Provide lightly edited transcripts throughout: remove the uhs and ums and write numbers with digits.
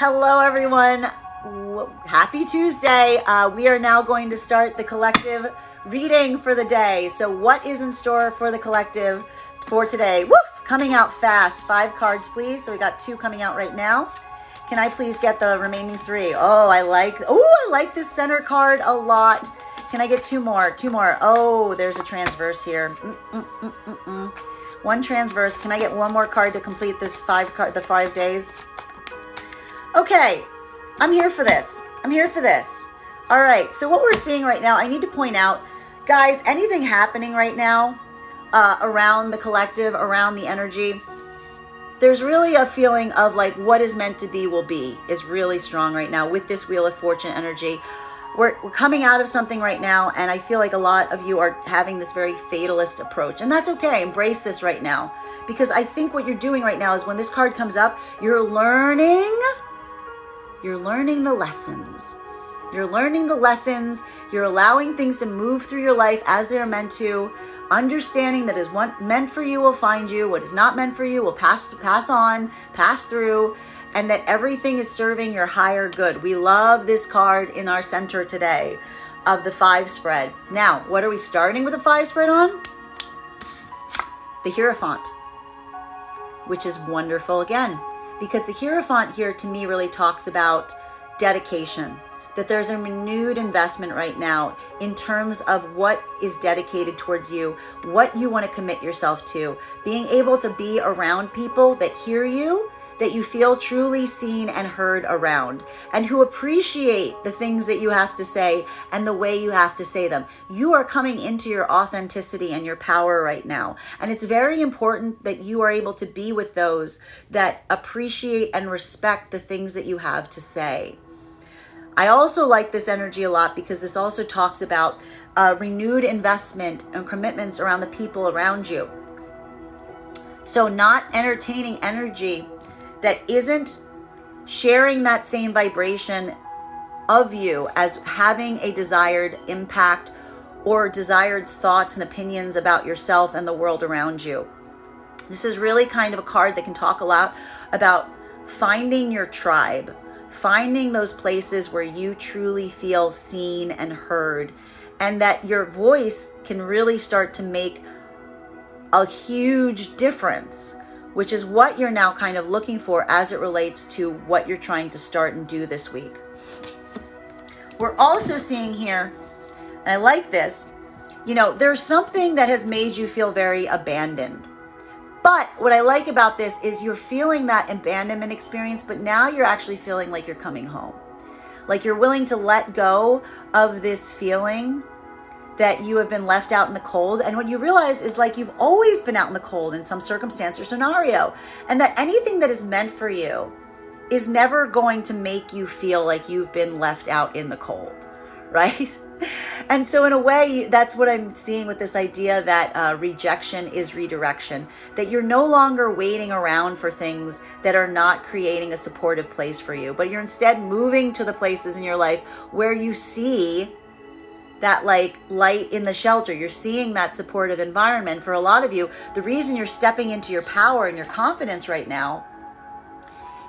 Hello, everyone. Happy Tuesday. We are now going to start the collective reading for the day. So what is in store for the collective for today? Woof! Coming out fast. 5 cards, please. So we got 2 coming out right now. Can I please get the remaining 3? I like this center card a lot. Can I get 2 more? 2 more. Oh, there's a transverse here. 1 transverse. Can I get 1 more card to complete this the 5 days? Okay, I'm here for this. All right, so what we're seeing right now, I need to point out, guys, anything happening right now around the collective, around the energy, there's really a feeling of like what is meant to be will be is really strong right now with this Wheel of Fortune energy. We're coming out of something right now, and I feel like a lot of you are having this very fatalist approach, and that's okay. Embrace this right now, because I think what you're doing right now is when this card comes up, you're learning the lessons. You're allowing things to move through your life as they're meant to, understanding that is what meant for you will find you, what is not meant for you will pass through, and that everything is serving your higher good. We love this card in our center today of the 5 spread. Now, what are we starting with the 5 spread on? The Hierophant, which is wonderful again. Because the Hierophant here to me really talks about dedication, that there's a renewed investment right now in terms of what is dedicated towards you, what you want to commit yourself to, being able to be around people that hear you, that you feel truly seen and heard around, and who appreciate the things that you have to say and the way you have to say them. You are coming into your authenticity and your power right now. And it's very important that you are able to be with those that appreciate and respect the things that you have to say. I also like this energy a lot because this also talks about renewed investment and commitments around the people around you. So not entertaining energy that isn't sharing that same vibration of you as having a desired impact or desired thoughts and opinions about yourself and the world around you. This is really kind of a card that can talk a lot about finding your tribe, finding those places where you truly feel seen and heard, and that your voice can really start to make a huge difference, which is what you're now kind of looking for as it relates to what you're trying to start and do this week. We're also seeing here, and I like this, there's something that has made you feel very abandoned. But what I like about this is you're feeling that abandonment experience, but now you're actually feeling like you're coming home. Like you're willing to let go of this feeling that you have been left out in the cold. And what you realize is like you've always been out in the cold in some circumstance or scenario. And that anything that is meant for you is never going to make you feel like you've been left out in the cold, right? And so in a way, that's what I'm seeing with this idea that rejection is redirection, that you're no longer waiting around for things that are not creating a supportive place for you, but you're instead moving to the places in your life where you see that like light in the shelter. You're seeing that supportive environment. For a lot of you, the reason you're stepping into your power and your confidence right now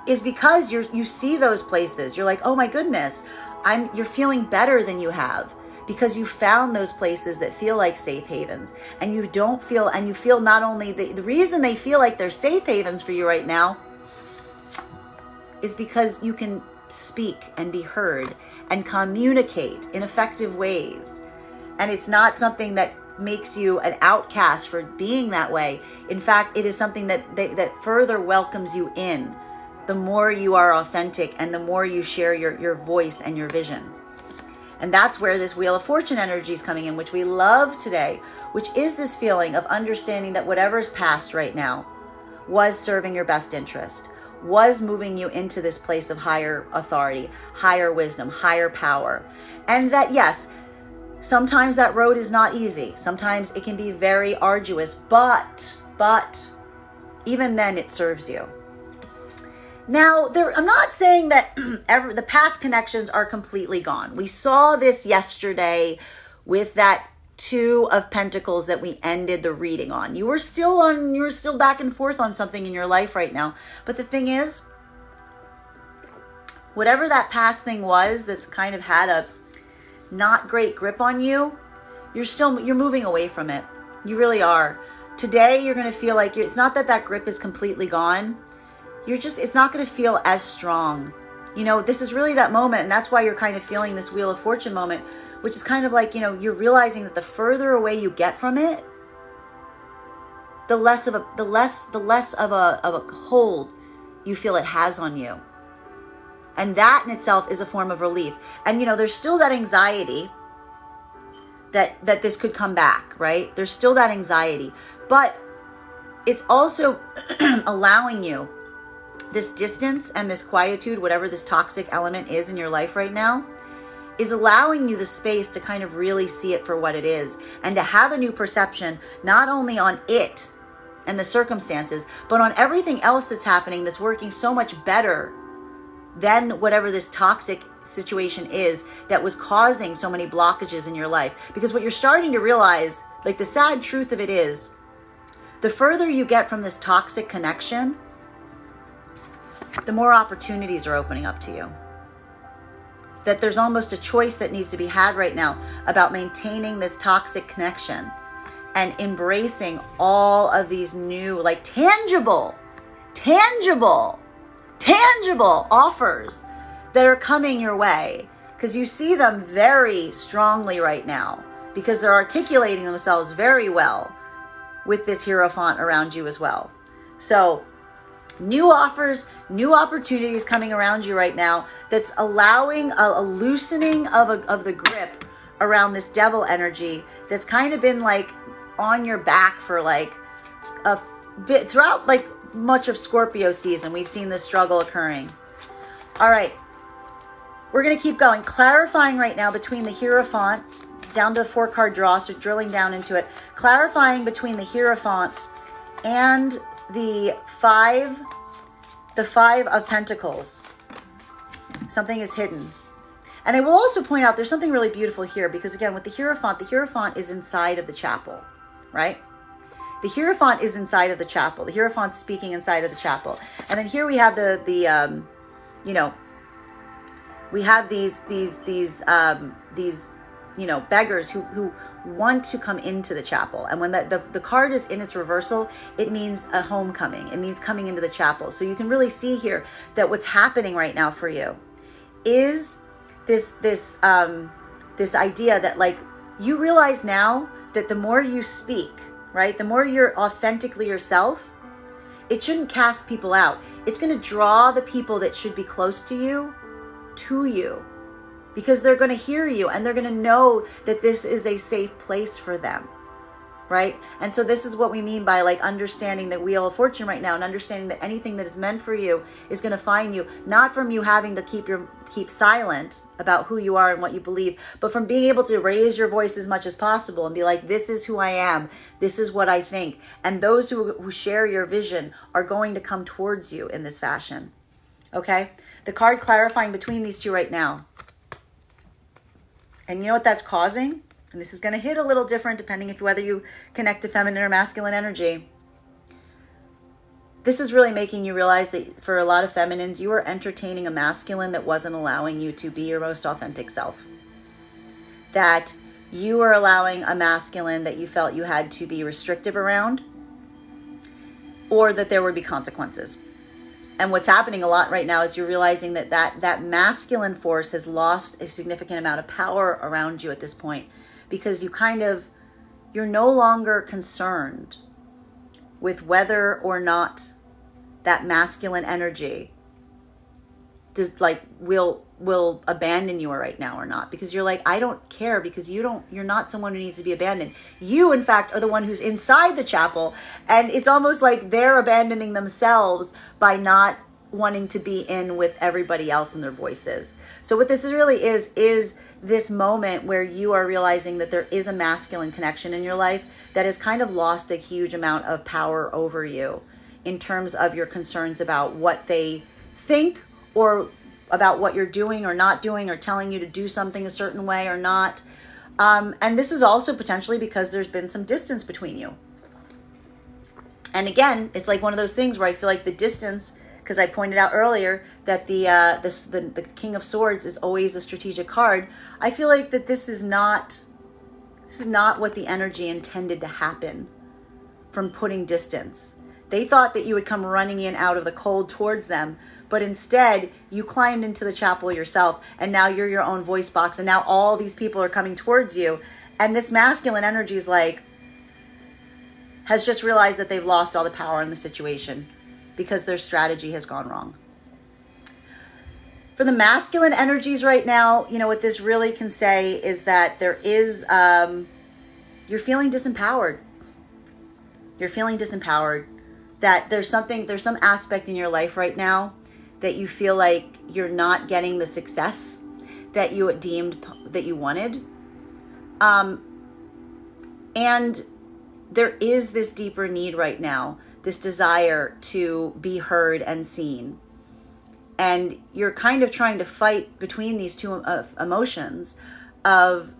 is because you see those places. You're like, oh my goodness, you're feeling better than you have, because you found those places that feel like safe havens, and you feel not only the reason they feel like they're safe havens for you right now is because you can speak and be heard and communicate in effective ways. And it's not something that makes you an outcast for being that way. In fact, it is something that further welcomes you in the more you are authentic and the more you share your voice and your vision. And that's where this Wheel of Fortune energy is coming in, which we love today, which is this feeling of understanding that whatever's past right now was serving your best interest, was moving you into this place of higher authority, higher wisdom, higher power. And that, yes, sometimes that road is not easy. Sometimes it can be very arduous, but even then it serves you. Now, I'm not saying that the past connections are completely gone. We saw this yesterday with that 2 of Pentacles that we ended the reading on. You were still back and forth on something in your life right now. But the thing is, whatever that past thing was that's kind of had a not great grip on you, you're moving away from it. You really are. Today, you're going to feel like it's not that that grip is completely gone. It's not going to feel as strong. You know, this is really that moment. And that's why you're kind of feeling this Wheel of Fortune moment, which is kind of like, you know, you're realizing that the further away you get from it, the less of a hold you feel it has on you. And that in itself is a form of relief. And, you know, there's still that anxiety that this could come back, right? There's still that anxiety, but it's also allowing you this distance and this quietude, whatever this toxic element is in your life right now, is allowing you the space to kind of really see it for what it is and to have a new perception, not only on it and the circumstances, but on everything else that's happening that's working so much better than whatever this toxic situation is that was causing so many blockages in your life. Because what you're starting to realize, like the sad truth of it is, the further you get from this toxic connection, the more opportunities are opening up to you. That there's almost a choice that needs to be had right now about maintaining this toxic connection and embracing all of these new, like tangible offers that are coming your way, because you see them very strongly right now, because they're articulating themselves very well with this Hierophant around you as well. So new offers, new opportunities coming around you right now that's allowing a loosening of the grip around this devil energy that's kind of been like on your back for like a bit throughout like much of Scorpio season. We've seen this struggle occurring. All right, we're going to keep going, clarifying right now between the Hierophant down to the 4-card draw, so drilling down into it, clarifying between the Hierophant and the five of Pentacles. Something is hidden. And I will also point out there's something really beautiful here, because again, with the Hierophant is inside of the chapel, right? The Hierophant is inside of the chapel. The Hierophant's speaking inside of the chapel. And then here we have you know, we have these you know, beggars who want to come into the chapel. And when the card is in its reversal, it means a homecoming. It means coming into the chapel. So you can really see here that what's happening right now for you is this idea that like you realize now that the more you speak, right, the more you're authentically yourself, it shouldn't cast people out. It's going to draw the people that should be close to you, because they're going to hear you and they're going to know that this is a safe place for them, right? And so this is what we mean by like understanding the Wheel of Fortune right now, and understanding that anything that is meant for you is going to find you, not from you having to keep silent about who you are and what you believe, but from being able to raise your voice as much as possible and be like, this is who I am, this is what I think. And those who share your vision are going to come towards you in this fashion. Okay? The card clarifying between these two right now. And you know what that's causing? And this is going to hit a little different depending if whether you connect to feminine or masculine energy. This is really making you realize that for a lot of feminines, you are entertaining a masculine that wasn't allowing you to be your most authentic self. That you are allowing a masculine that you felt you had to be restrictive around, or that there would be consequences. And what's happening a lot right now is you're realizing that masculine force has lost a significant amount of power around you at this point, because you're no longer concerned with whether or not that masculine energy just like will abandon you right now or not, because you're like, I don't care, because you're not someone who needs to be abandoned. You in fact are the one who's inside the chapel, and it's almost like they're abandoning themselves by not wanting to be in with everybody else and their voices. So what this really is this moment where you are realizing that there is a masculine connection in your life that has kind of lost a huge amount of power over you in terms of your concerns about what they think, or about what you're doing or not doing, or telling you to do something a certain way or not. And this is also potentially because there's been some distance between you. And again, it's like one of those things where I feel like the distance because I pointed out earlier that the King of Swords is always a strategic card. I feel like that this is not what the energy intended to happen from putting distance. They thought that you would come running in out of the cold towards them, but instead you climbed into the chapel yourself, and now you're your own voice box, and now all these people are coming towards you, and this masculine energy is like, has just realized that they've lost all the power in the situation because their strategy has gone wrong. For the masculine energies right now, you know, what this really can say is that there is, you're feeling disempowered. You're feeling disempowered. That there's some aspect in your life right now that you feel like you're not getting the success that you deemed that you wanted. And there is this deeper need right now, this desire to be heard and seen. And you're kind of trying to fight between these two emotions of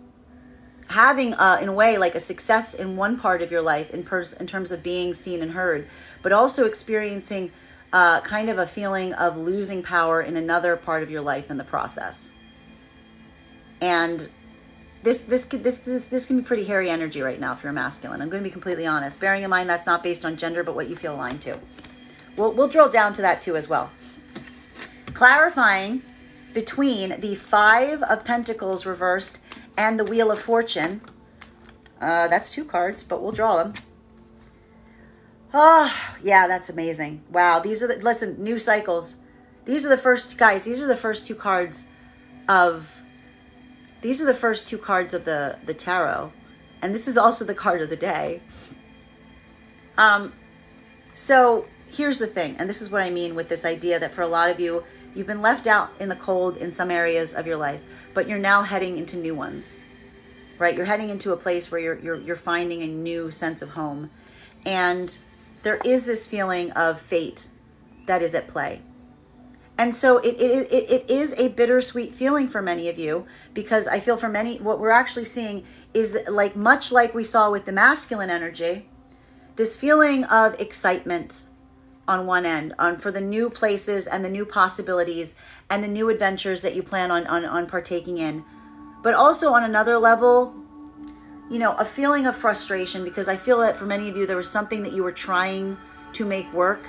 having, in a way, like a success in one part of your life in terms of being seen and heard, but also experiencing kind of a feeling of losing power in another part of your life in the process. And this can be pretty hairy energy right now if you're masculine. I'm going to be completely honest, bearing in mind that's not based on gender, but what you feel aligned to. We'll drill down to that too as well. Clarifying between the Five of Pentacles reversed and the Wheel of Fortune. That's two cards, but we'll draw them. Oh, yeah, that's amazing. Wow, listen, new cycles. These are the first, guys, these are the first two cards of the tarot. And this is also the card of the day. So here's the thing, and this is what I mean with this idea that for a lot of you, you've been left out in the cold in some areas of your life, but you're now heading into new ones, right? You're heading into a place where you're finding a new sense of home. And there is this feeling of fate that is at play. And so it is a bittersweet feeling for many of you, because I feel for many, what we're actually seeing is like, much like we saw with the masculine energy, this feeling of excitement on one end, for the new places and the new possibilities and the new adventures that you plan on partaking in. But also on another level, you know, a feeling of frustration, because I feel that for many of you, there was something that you were trying to make work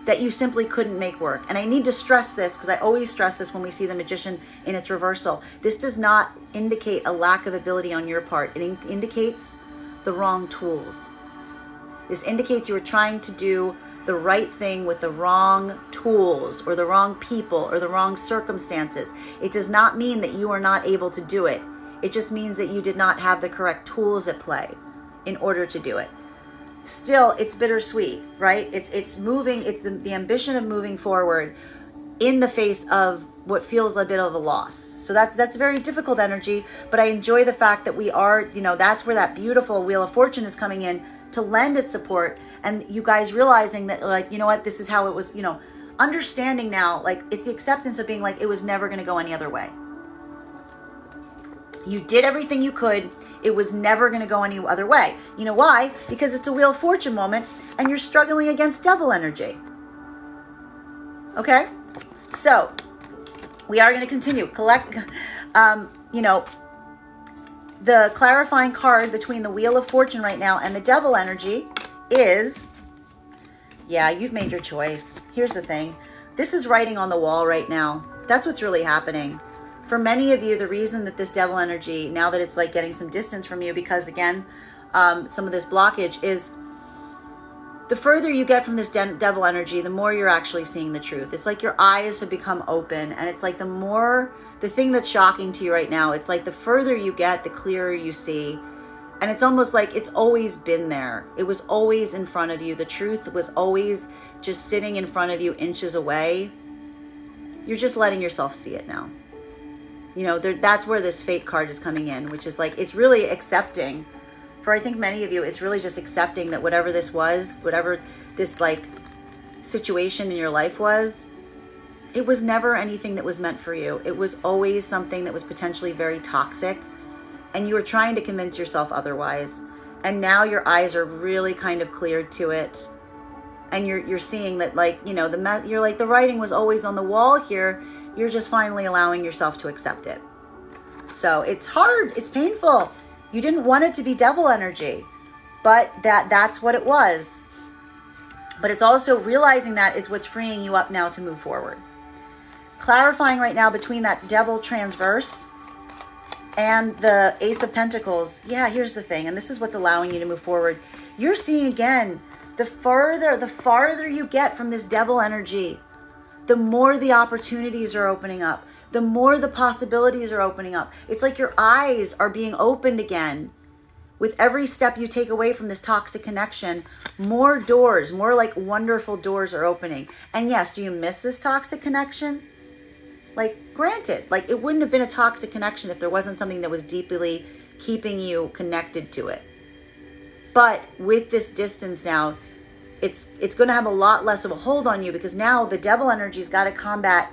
that you simply couldn't make work. And I need to stress this, because I always stress this when we see the Magician in its reversal. This does not indicate a lack of ability on your part. It indicates the wrong tools. This indicates you were trying to do the right thing with the wrong tools or the wrong people or the wrong circumstances. It does not mean that you are not able to do it. It just means that you did not have the correct tools at play in order to do it. Still, it's bittersweet, right? It's moving, it's the ambition of moving forward in the face of what feels a bit of a loss. So that's a very difficult energy, but I enjoy the fact that we are, you know, that's where that beautiful Wheel of Fortune is coming in to lend its support, and you guys realizing that, like, you know what, this is how it was, you know, understanding now, like, it's the acceptance of being like, it was never going to go any other way. You did everything you could. It was never going to go any other way. You know why? Because it's a Wheel of Fortune moment, and you're struggling against devil energy. Okay? So, we are going to continue. You know, the clarifying card between the Wheel of Fortune right now and the devil energy is, yeah, you've made your choice. Here's the thing. This is writing on the wall right now. That's what's really happening. For many of you, the reason that this devil energy, now that it's like getting some distance from you, because again, some of this blockage is, the further you get from this devil energy, the more you're actually seeing the truth. It's like your eyes have become open, and it's like the thing that's shocking to you right now, it's like the further you get, the clearer you see. And it's almost like it's always been there. It was always in front of you. The truth was always just sitting in front of you, inches away. You're just letting yourself see it now. You know, that's where this fate card is coming in, which is like, it's really accepting. For I think many of you, it's really just accepting that whatever this was, whatever this like situation in your life was, it was never anything that was meant for you. It was always something that was potentially very toxic, and you were trying to convince yourself otherwise. And now your eyes are really kind of cleared to it. and you're seeing that, like, you know, you're like, the writing was always on the wall here. You're just finally allowing yourself to accept it. So it's hard. It's painful. You didn't want it to be devil energy, but that's what it was. But it's also realizing that is what's freeing you up now to move forward. Clarifying right now between that devil transverse and the Ace of Pentacles. Yeah, here's the thing. And this is what's allowing you to move forward. You're seeing again, the farther you get from this devil energy, the more the opportunities are opening up, the more the possibilities are opening up. It's like your eyes are being opened again. With every step you take away from this toxic connection, more doors, more like wonderful doors are opening. And yes, do you miss this toxic connection? Like, granted, like, it wouldn't have been a toxic connection if there wasn't something that was deeply keeping you connected to it. But with this distance now, it's going to have a lot less of a hold on you, because now the devil energy's got to combat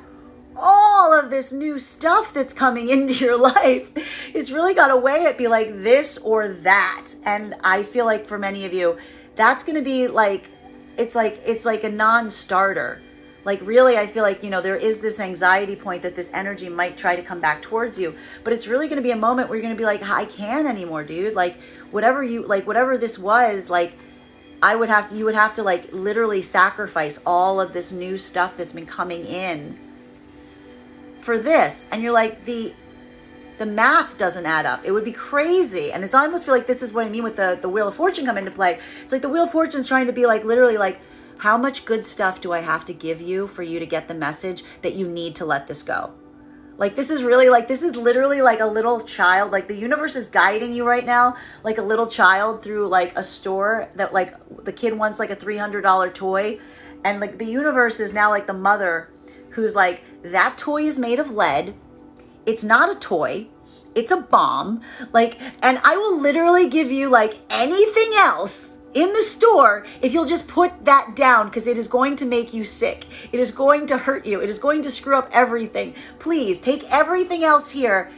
all of this new stuff that's coming into your life. It's really got to weigh it, be like this or that. And I feel like for many of you, that's going to be like, it's like a non-starter. Like, really, I feel like, you know, there is this anxiety point that this energy might try to come back towards you, but it's really going to be a moment where you're going to be like, I can't anymore, dude. Like, whatever this was, like, you would have to like literally sacrifice all of this new stuff that's been coming in for this. And you're like, the math doesn't add up. It would be crazy. And it's, I almost feel like this is what I mean with the Wheel of Fortune come into play. It's like the Wheel of Fortune's trying to be like, literally like, how much good stuff do I have to give you for you to get the message that you need to let this go? Like, this is really like, this is literally like a little child. Like, the universe is guiding you right now, like a little child through like a store that, like, the kid wants like a $300 toy. And like the universe is now like the mother who's like, that toy is made of lead. It's not a toy. It's a bomb. Like, and I will literally give you like anything else in the store if you'll just put that down, because it is going to make you sick. It is going to hurt you. It is going to screw up everything. Please take everything else here.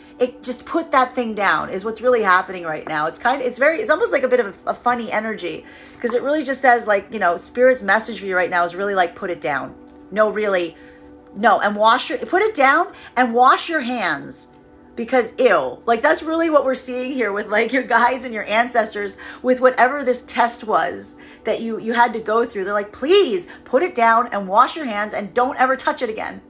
Just put that thing down is what's really happening right now. It's almost like a bit of a funny energy, because it really just says, like, you know, Spirit's message for you right now is really like, put it down. No, really. No. And put it down and wash your hands. Because ew, like, that's really what we're seeing here with like your guides and your ancestors with whatever this test was that you had to go through. They're like, please put it down and wash your hands and don't ever touch it again.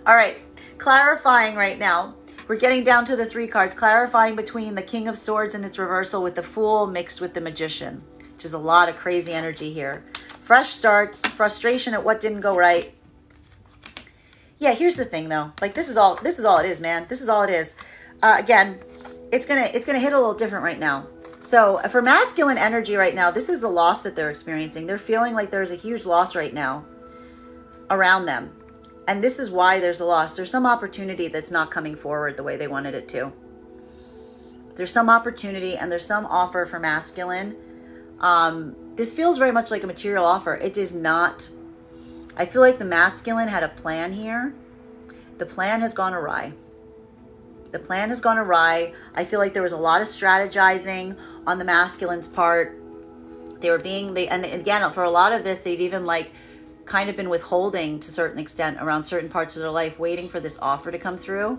All right, clarifying right now. We're getting down to the 3 cards, clarifying between the King of Swords and its reversal with the Fool mixed with the Magician, which is a lot of crazy energy here. Fresh starts, frustration at what didn't go right. Yeah, here's the thing though. Like, this is all it is, man. This is all it is. Again, it's gonna hit a little different right now. So for masculine energy right now, this is the loss that they're experiencing. They're feeling like there's a huge loss right now around them. And this is why there's a loss. There's some opportunity that's not coming forward the way they wanted it to. There's some opportunity and there's some offer for masculine. This feels very much like a material offer. It is not. I feel like the masculine had a plan here. The plan has gone awry. The plan has gone awry. I feel like there was a lot of strategizing on the masculine's part. And again, for a lot of this, they've even like kind of been withholding to a certain extent around certain parts of their life, waiting for this offer to come through.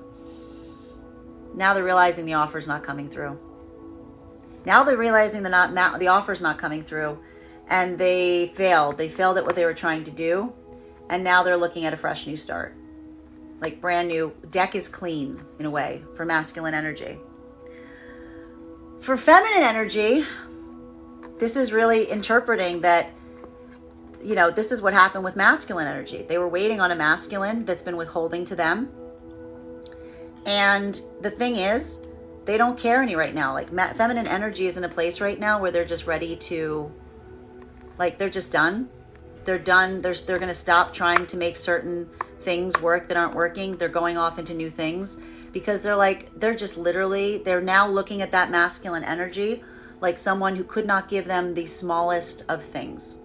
Now they're realizing the offer's not coming through. Now they're realizing the offer's not coming through, and they failed. They failed at what they were trying to do. And now they're looking at a fresh new start. Like, brand new. Deck is clean, in a way, for masculine energy. For feminine energy, this is really interpreting that, you know, this is what happened with masculine energy. They were waiting on a masculine that's been withholding to them. And the thing is, they don't care any right now. Like, feminine energy is in a place right now where they're just ready to, like, they're just done. They're done. They're going to stop trying to make certain things work that aren't working. They're going off into new things because they're now looking at that masculine energy like someone who could not give them the smallest of things.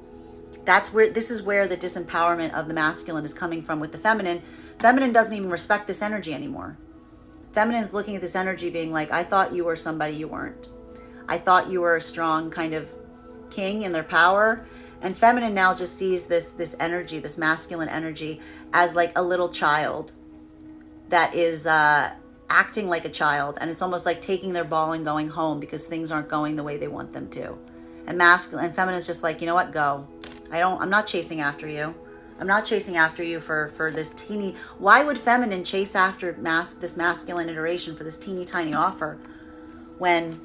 This is where the disempowerment of the masculine is coming from with the feminine. Feminine doesn't even respect this energy anymore. Feminine is looking at this energy being like, I thought you were somebody you weren't. I thought you were a strong kind of king and their power. And feminine now just sees this energy, this masculine energy, as like a little child that is acting like a child. And it's almost like taking their ball and going home because things aren't going the way they want them to. And masculine and feminine is just like, you know what, go. I'm not chasing after you. I'm not chasing after you for this teeny. Why would feminine chase after this masculine iteration for this teeny tiny offer when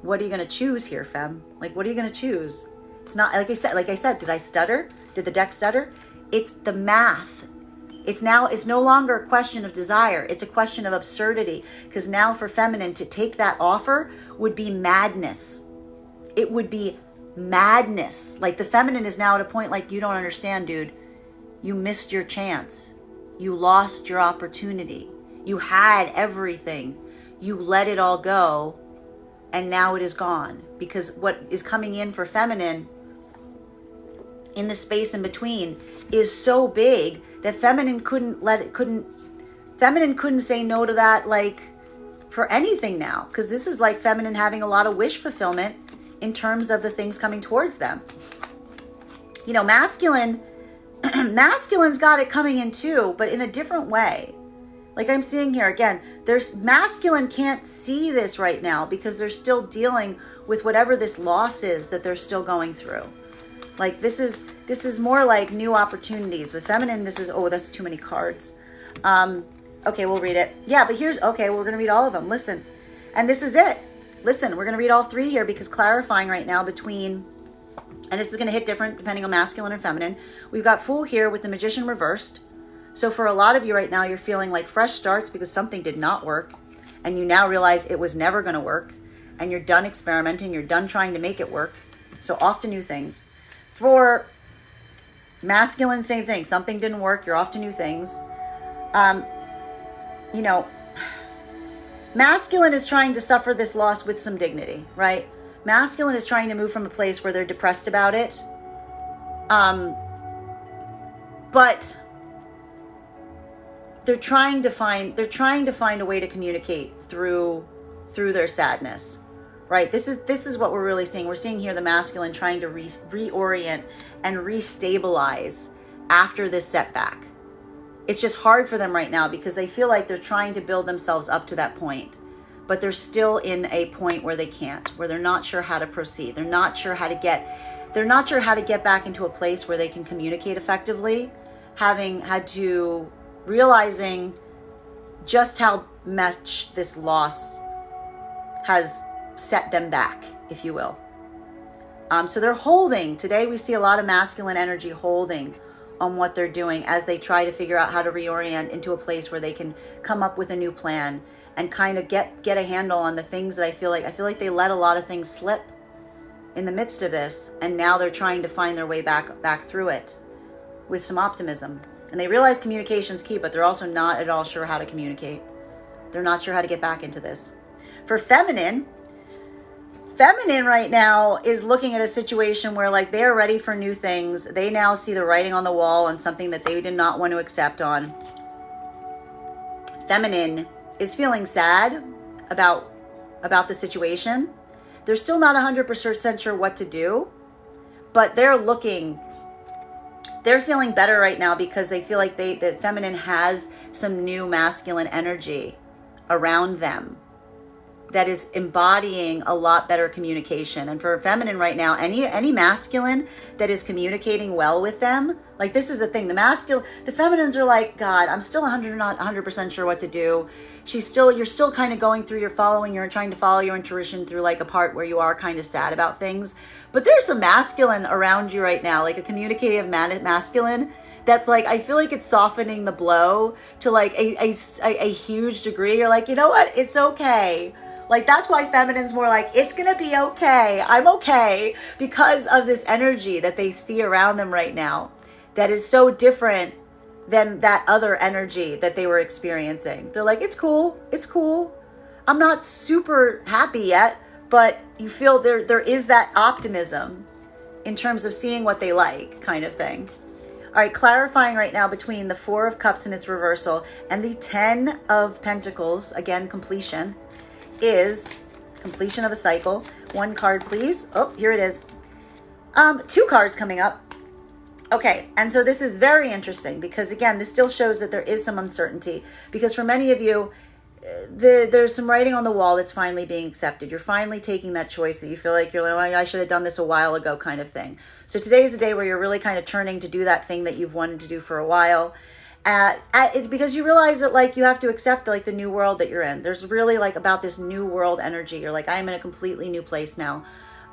what are you going to choose here, fem? Like, what are you going to choose? It's not, like I said, did I stutter? Did the deck stutter? It's the math. It's no longer a question of desire. It's a question of absurdity. Because now for feminine to take that offer would be madness. It would be madness. Like the feminine is now at a point like, you don't understand, dude. You missed your chance. You lost your opportunity. You had everything. You let it all go. And now it is gone. Because what is coming in for feminine in the space in between is so big that feminine couldn't say no to that, like, for anything now. Because this is like feminine having a lot of wish fulfillment in terms of the things coming towards them. You know, masculine's got it coming in too, but in a different way. Like I'm seeing here again, there's masculine can't see this right now because they're still dealing with whatever this loss is that they're still going through. Like this is more like new opportunities. With feminine, this is, oh, that's too many cards. Okay, we'll read it. Yeah, but okay, we're going to read all of them. Listen, and this is it. Listen, we're going to read all three here because clarifying right now between, and this is going to hit different depending on masculine and feminine. We've got Fool here with the Magician reversed. So for a lot of you right now, you're feeling like fresh starts because something did not work. And you now realize it was never going to work. And you're done experimenting. You're done trying to make it work. So off to new things. For masculine, same thing. Something didn't work. You're off to new things. You know, masculine is trying to suffer this loss with some dignity, right? Masculine is trying to move from a place where they're depressed about it. But they're trying to find a way to communicate through their sadness, right? This is what we're really seeing. We're seeing here the masculine trying to reorient and restabilize after this setback. It's just hard for them right now because they feel like they're trying to build themselves up to that point, but they're still in a point where they can't, where they're not sure how to proceed. They're not sure how to get back into a place where they can communicate effectively, having had to realizing just how much this loss has set them back, if you will. So they're holding. Today we see a lot of masculine energy holding on what they're doing as they try to figure out how to reorient into a place where they can come up with a new plan and kind of get a handle on the things that I feel like they let a lot of things slip in the midst of this, and now they're trying to find their way back through it with some optimism. And they realize communication's key, but they're also not at all sure how to communicate. They're not sure how to get back into this. For feminine right now is looking at a situation where like they're ready for new things. They now see the writing on the wall on something that they did not want to accept on. Feminine is feeling sad about the situation. They're still not 100% sure what to do, but they're feeling better right now because they feel like that feminine has some new masculine energy around them that is embodying a lot better communication. And for feminine right now, any masculine that is communicating well with them, like this is the thing, the feminines are like, God, I'm still not 100% sure what to do. You're still kind of going through, you're trying to follow your intuition through like a part where you are kind of sad about things. But there's some masculine around you right now, like a communicative masculine that's like, I feel like it's softening the blow to like a huge degree. You're like, you know what? It's okay. Like, that's why feminine's more like, it's going to be okay. I'm okay, because of this energy that they see around them right now that is so different than that other energy that they were experiencing. They're like, it's cool. It's cool. I'm not super happy yet, but you feel there is that optimism in terms of seeing what they like, kind of thing. All right, clarifying right now between the Four of Cups in its reversal and the 10 of Pentacles, again, completion, is completion of a cycle. One card, please. Oh, here it is. 2 cards coming up. Okay, and so this is very interesting because, again, this still shows that there is some uncertainty, because for many of you, there's some writing on the wall that's finally being accepted. You're finally taking that choice that you feel like you're like, oh, I should have done this a while ago kind of thing. So today is a day where you're really kind of turning to do that thing that you've wanted to do for a while. Because you realize that, like, you have to accept, like, the new world that you're in. There's really, like, about this new world energy. You're like, I'm in a completely new place now.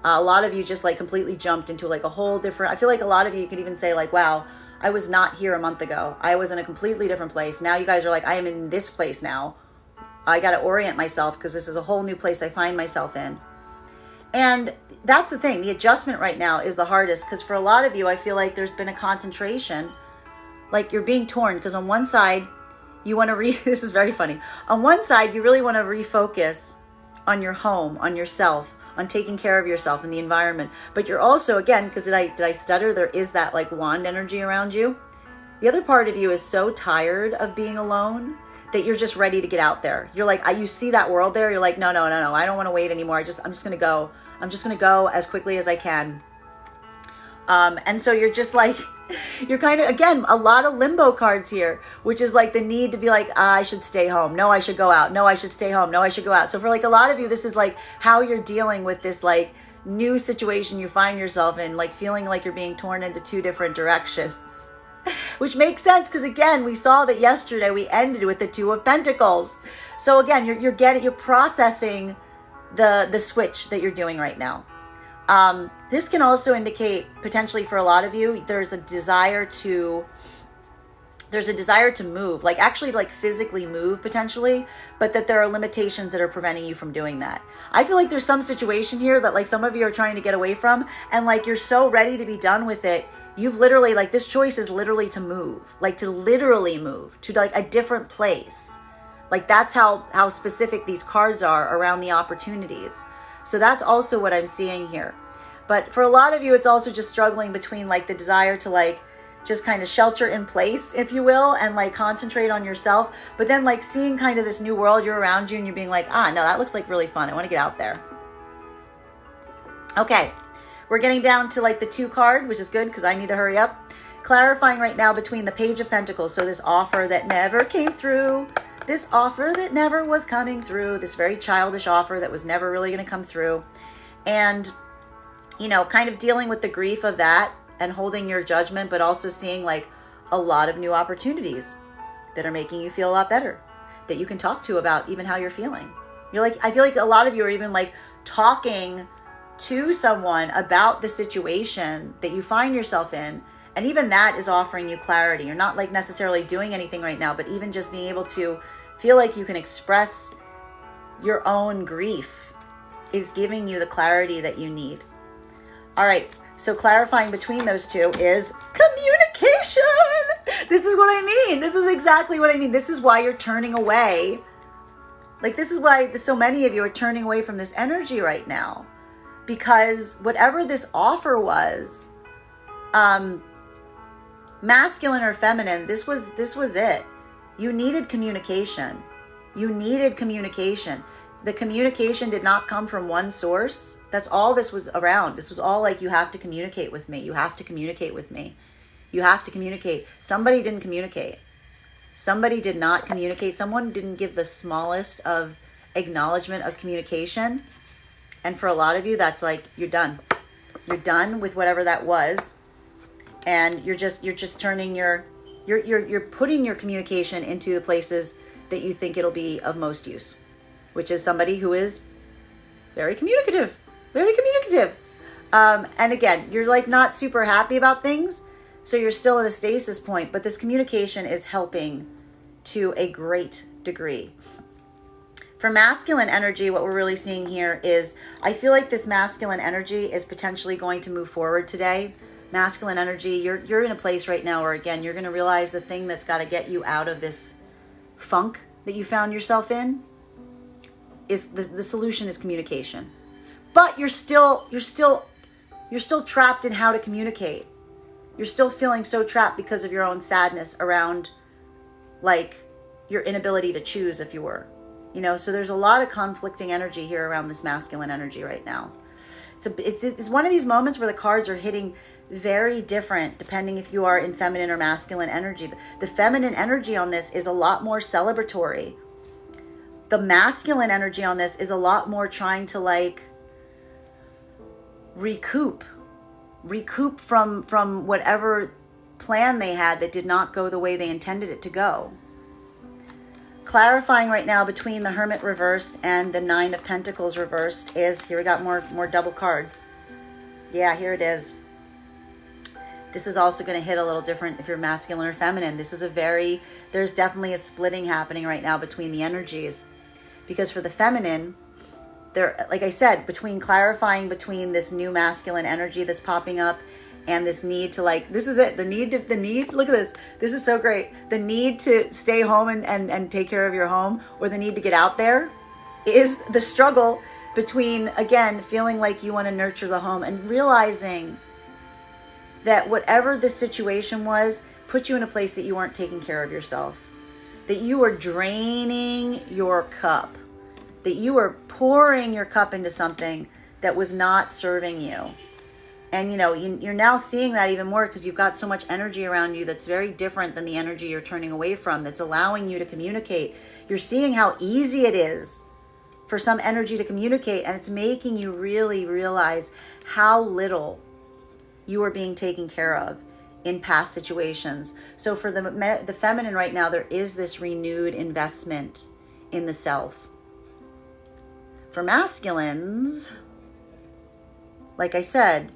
A lot of you just, like, completely jumped into, like, a whole different, I feel like a lot of you could even say, like, wow, I was not here a month ago. I was in a completely different place. Now you guys are like, I am in this place now. I got to orient myself because this is a whole new place I find myself in. And that's the thing. The adjustment right now is the hardest, because for a lot of you, I feel like there's been a concentration, like you're being torn, because on one side, you want to this is very funny. On one side, you really want to refocus on your home, on yourself, on taking care of yourself and the environment. But you're also, again, because did I stutter? There is that, like, wand energy around you. The other part of you is so tired of being alone that you're just ready to get out there. You're like, you see that world there. You're like, no, I don't want to wait anymore. I'm just going to go. I'm just going to go as quickly as I can. And so you're just like, you're kind of, again, a lot of limbo cards here, which is like the need to be like, I should stay home. No, I should go out. No, I should stay home. No, I should go out. So for, like, a lot of you, this is like how you're dealing with this, like, new situation you find yourself in, like feeling like you're being torn into 2 different directions, which makes sense because, again, we saw that yesterday we ended with the 2 of Pentacles. So again, you're processing the switch that you're doing right now. This can also indicate, potentially for a lot of you, there's a desire to move, like actually like physically move potentially, but that there are limitations that are preventing you from doing that. I feel like there's some situation here that, like, some of you are trying to get away from, and, like, you're so ready to be done with it. You've literally, like, this choice is literally to move, like to literally move to, like, a different place. Like, that's how specific these cards are around the opportunities. So that's also what I'm seeing here. But for a lot of you, it's also just struggling between, like, the desire to, like, just kind of shelter in place, if you will, and, like, concentrate on yourself. But then, like, seeing kind of this new world you're around you, and you're being like, no, that looks like really fun. I want to get out there. Okay. We're getting down to, like, the 2 card, which is good because I need to hurry up. Clarifying right now between the Page of Pentacles. So this offer that never came through, this offer that never was coming through, this very childish offer that was never really going to come through. And, you know, kind of dealing with the grief of that and holding your judgment, but also seeing, like, a lot of new opportunities that are making you feel a lot better, that you can talk to about even how you're feeling. You're like, I feel like a lot of you are even, like, talking to someone about the situation that you find yourself in. And even that is offering you clarity. You're not, like, necessarily doing anything right now, but even just being able to feel like you can express your own grief is giving you the clarity that you need. All right. So clarifying between those 2 is communication. This is what I mean. This is exactly what I mean. This is why you're turning away. Like, this is why so many of you are turning away from this energy right now. Because whatever this offer was, masculine or feminine, this was it. You needed communication. You needed communication. The communication did not come from one source. That's all this was around. This was all like, you have to communicate with me. You have to communicate with me. You have to communicate. Somebody didn't communicate. Somebody did not communicate. Someone didn't give the smallest of acknowledgement of communication. And for a lot of you, that's like, you're done. You're done with whatever that was. And you're just turning you're putting your communication into the places that you think it'll be of most use, which is somebody who is very communicative, very communicative. And again, you're, like, not super happy about things. So you're still in a stasis point, but this communication is helping to a great degree. For masculine energy, what we're really seeing here is, I feel like this masculine energy is potentially going to move forward today. Masculine energy, you're in a place right now where, again, you're going to realize the thing that's got to get you out of this funk that you found yourself in is the solution is communication. But you're still trapped in how to communicate. You're still feeling so trapped because of your own sadness around, like, your inability to choose, if you were. You know, so there's a lot of conflicting energy here around this masculine energy right now. It's one of these moments where the cards are hitting very different depending if you are in feminine or masculine energy. The feminine energy on this is a lot more celebratory. The masculine energy on this is a lot more trying to like recoup from whatever plan they had that did not go the way they intended it to go. Clarifying right now between the Hermit reversed and the Nine of Pentacles reversed is, here we got more double cards. Yeah, here it is. This is also going to hit a little different if you're masculine or feminine. This is there's definitely a splitting happening right now between the energies. Because for the feminine, there, like I said, clarifying between this new masculine energy that's popping up and this need to like, this is it, the need, look at this. This is so great. The need to stay home and take care of your home, or the need to get out there, is the struggle between, again, feeling like you want to nurture the home and realizing that whatever the situation was, put you in a place that you weren't taking care of yourself, that you were draining your cup, that you were pouring your cup into something that was not serving you. And, you know, you're now seeing that even more because you've got so much energy around you that's very different than the energy you're turning away from, that's allowing you to communicate. You're seeing how easy it is for some energy to communicate, and it's making you really realize how little you are being taken care of in past situations. So for the feminine right now, there is this renewed investment in the self. For masculines, like I said,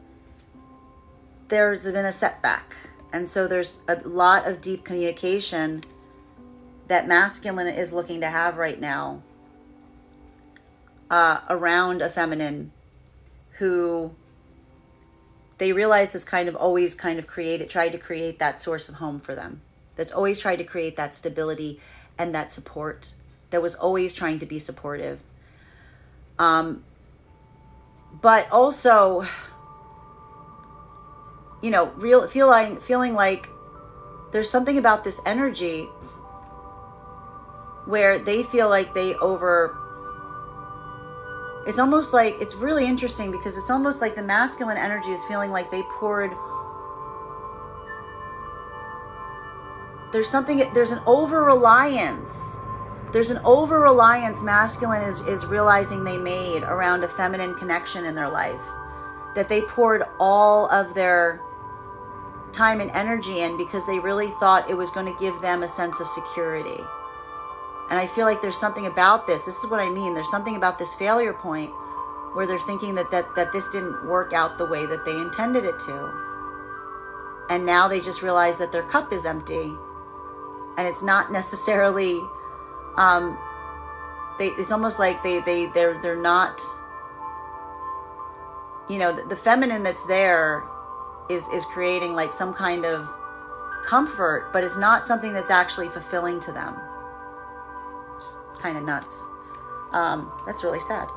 there's been a setback. And so there's a lot of deep communication that masculine is looking to have right now around a feminine who they realize has kind of always tried to create that source of home for them. That's always tried to create that stability and that support. That was always trying to be supportive. But also, you know, feeling like there's something about this energy where they feel like it's almost like, it's really interesting because it's almost like the masculine energy is feeling like they poured, there's an over-reliance. There's an over-reliance masculine is realizing they made around a feminine connection in their life. That they poured all of their time and energy in because they really thought it was going to give them a sense of security. And I feel like there's something about this. This is what I mean. There's something about this failure point where they're thinking that this didn't work out the way that they intended it to. And now they just realize that their cup is empty. And it's not necessarily, it's almost like they're not, you know, the feminine that's there is creating like some kind of comfort, but it's not something that's actually fulfilling to them. Just kind of nuts. That's really sad.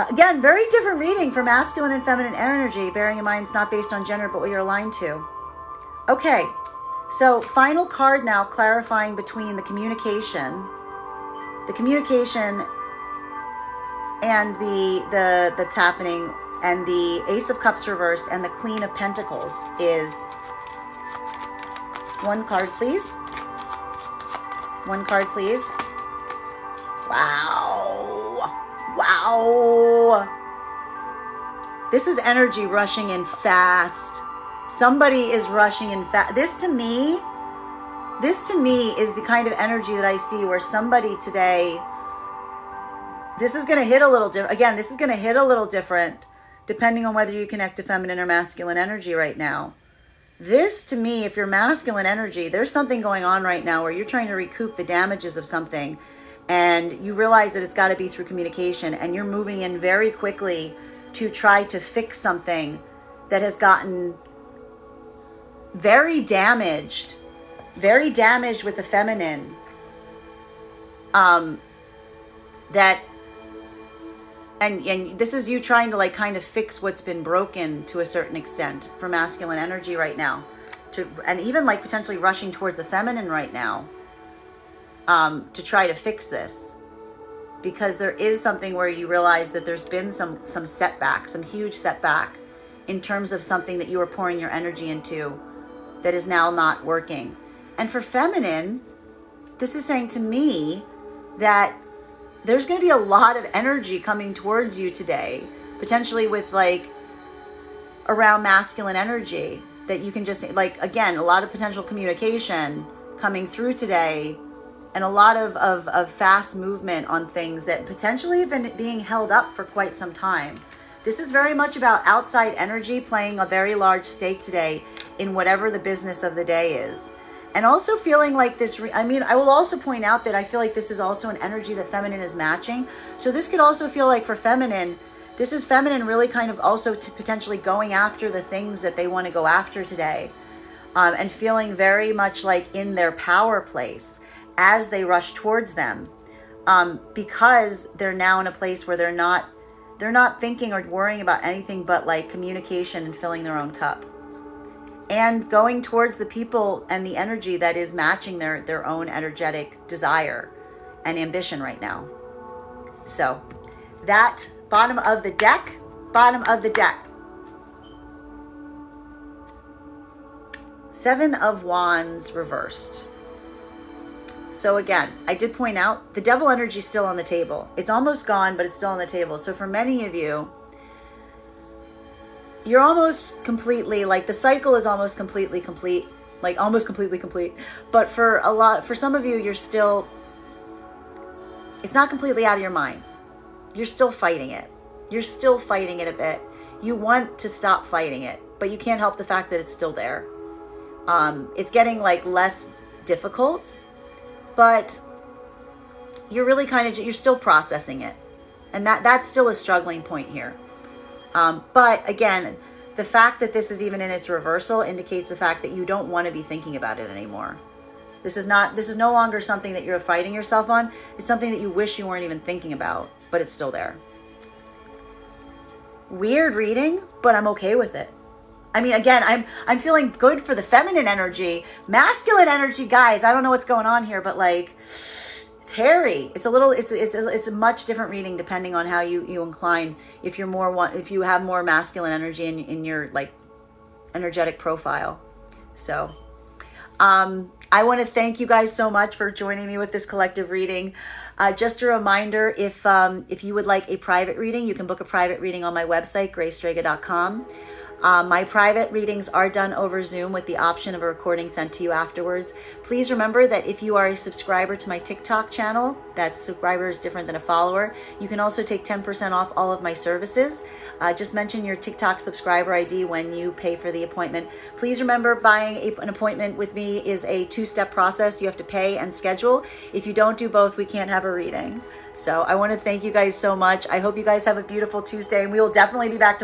Again, very different reading for masculine and feminine energy, bearing in mind it's not based on gender, but what you're aligned to. Okay, so final card now, clarifying between the communication and that's happening, and the Ace of Cups reversed and the Queen of Pentacles is one card, please. One card, please. Wow. This is energy rushing in fast. Somebody is rushing in fast. This to me is the kind of energy that I see where somebody today, this is going to hit a little different. Again, this is going to hit a little different depending on whether you connect to feminine or masculine energy right now. This to me, if you're masculine energy, there's something going on right now where you're trying to recoup the damages of something, and you realize that it's got to be through communication, and you're moving in very quickly to try to fix something that has gotten very damaged with the feminine. And this is you trying to like kind of fix what's been broken to a certain extent for masculine energy right now, and even like potentially rushing towards the feminine right now, to try to fix this. because there is something where you realize that there's been some setback, some huge setback in terms of something that you were pouring your energy into that is now not working. And for feminine, this is saying to me that there's going to be a lot of energy coming towards you today, potentially with like around masculine energy, that you can just like, again, a lot of potential communication coming through today, and a lot of fast movement on things that potentially have been being held up for quite some time. This is very much about outside energy playing a very large stake today in whatever the business of the day is. And also feeling like this, I will also point out that I feel like this is also an energy that feminine is matching. So this could also feel like for feminine, this is feminine really kind of also to potentially going after the things that they want to go after today. And feeling very much like in their power place as they rush towards them. Because they're now in a place where they're not thinking or worrying about anything but like communication and filling their own cup. And going towards the people and the energy that is matching their own energetic desire and ambition right now. So that bottom of the deck. Seven of Wands reversed. So again, I did point out the devil energy is still on the table. It's almost gone, but it's still on the table. So for many of you, you're almost completely, like the cycle is almost completely complete, like almost completely complete. But for some of you, you're still, it's not completely out of your mind. You're still fighting it. You're still fighting it a bit. You want to stop fighting it, but you can't help the fact that it's still there. It's getting like less difficult, but you're really you're still processing it. And that's still a struggling point here. But again, the fact that this is even in its reversal indicates the fact that you don't want to be thinking about it anymore. This is no longer something that you're fighting yourself on. It's something that you wish you weren't even thinking about, but it's still there. Weird reading, but I'm okay with it. I mean, again, I'm feeling good for the feminine energy. Masculine energy, guys, I don't know what's going on here, but like, it's hairy. It's a much different reading depending on how you incline. If you have more masculine energy in your like energetic profile. So, I want to thank you guys so much for joining me with this collective reading. Just a reminder, if you would like a private reading, you can book a private reading on my website, graystrega.com. My private readings are done over Zoom with the option of a recording sent to you afterwards. Please remember that if you are a subscriber to my TikTok channel, that subscriber is different than a follower. You can also take 10% off all of my services. Just mention your TikTok subscriber ID when you pay for the appointment. Please remember, buying an appointment with me is a two-step process. You have to pay and schedule. If you don't do both, we can't have a reading. So I want to thank you guys so much. I hope you guys have a beautiful Tuesday, and we will definitely be back tomorrow.